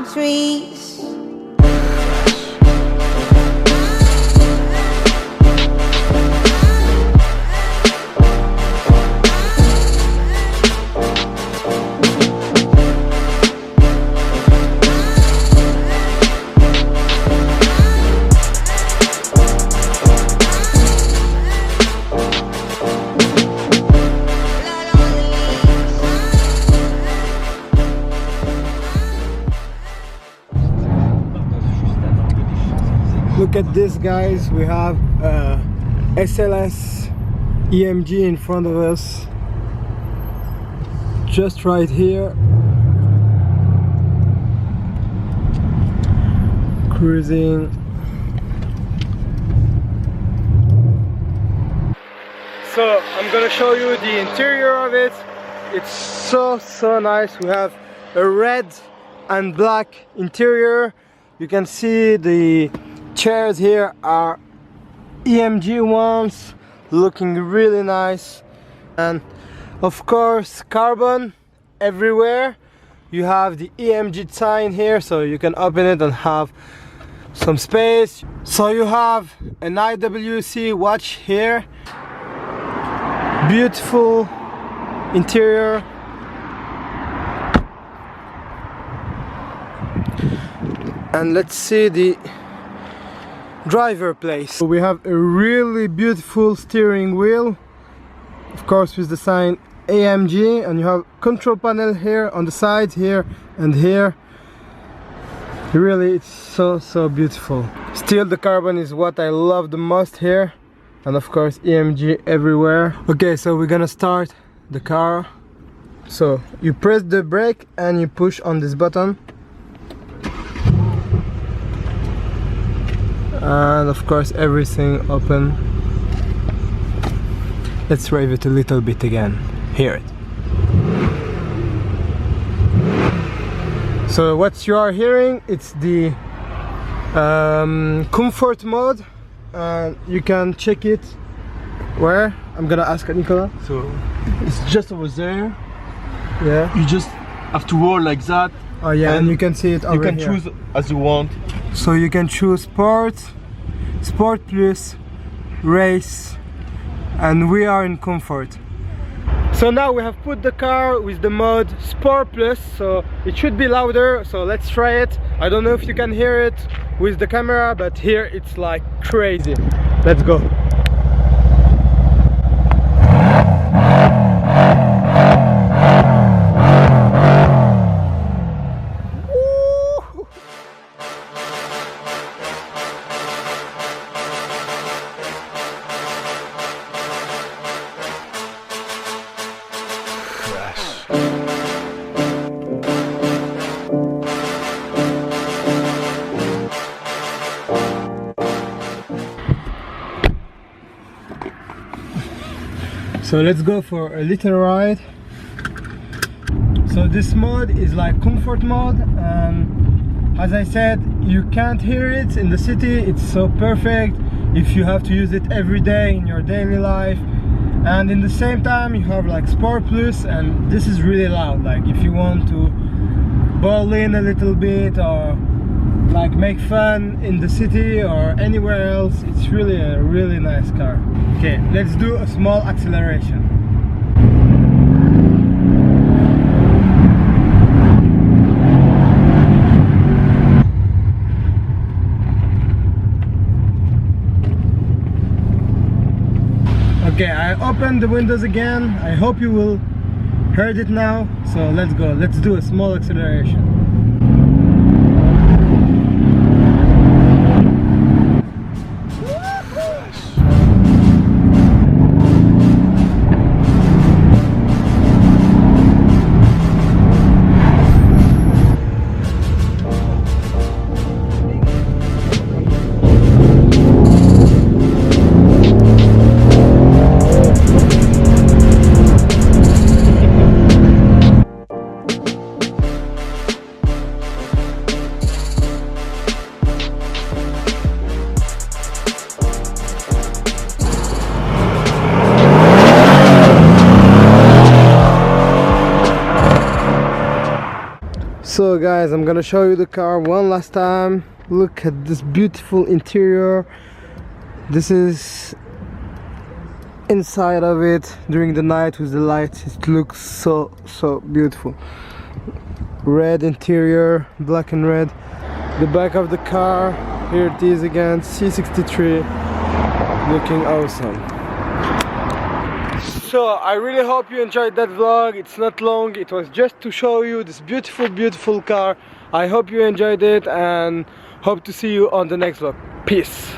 palm trees. Look at this, guys. We have SLS EMG in front of us, just right here, cruising. So I'm gonna show you the interior of it. It's so nice. We have a red and black interior. You can see the chairs here are EMG ones, looking really nice, and of course carbon everywhere. You have the EMG sign here, so you can open it and have some space. So you have an IWC watch here. Beautiful interior. And let's see the driver place. So we have a really beautiful steering wheel, of course with the sign AMG, and you have control panel here on the side, here and here. Really, it's so beautiful. Still, the carbon is what I love the most here, and of course EMG everywhere. Okay, so we're gonna start the car. So you press the brake and you push on this button, and of course everything open. Let's rave it a little bit again. Hear it. So what you are hearing, it's the comfort mode, and you can check it. Where? I'm gonna ask Nicola. So it's just over there. Yeah. You just have to roll like that. Oh yeah, and you can see it over You can here. choose as you want. So you can choose Sport, Sport Plus, Race, and we are in Comfort. So now we have put the car with the mode Sport Plus, so it should be louder, so let's try it. I don't know if you can hear it with the camera, but here it's like crazy. Let's go. So let's go for a little ride. So this mode is like comfort mode, and as I said, you can't hear it in the city. It's so perfect if you have to use it every day in your daily life. And in the same time you have like Sport Plus, and this is really loud. Like if you want to ball in a little bit or like make fun in the city or anywhere else, it's really a really nice car. Okay, let's do a small acceleration. Okay, I opened the windows again. I hope you will heard it now. So let's go. Let's do a small acceleration. So guys, I'm gonna show you the car one last time. Look at this beautiful interior. This is inside of it during the night with the lights. It looks so beautiful. Red interior, black and red. The back of the car, here it is again, C63, looking awesome. So I really hope you enjoyed that vlog. It's not long, it was just to show you this beautiful car. I hope you enjoyed it and hope to see you on the next vlog. Peace.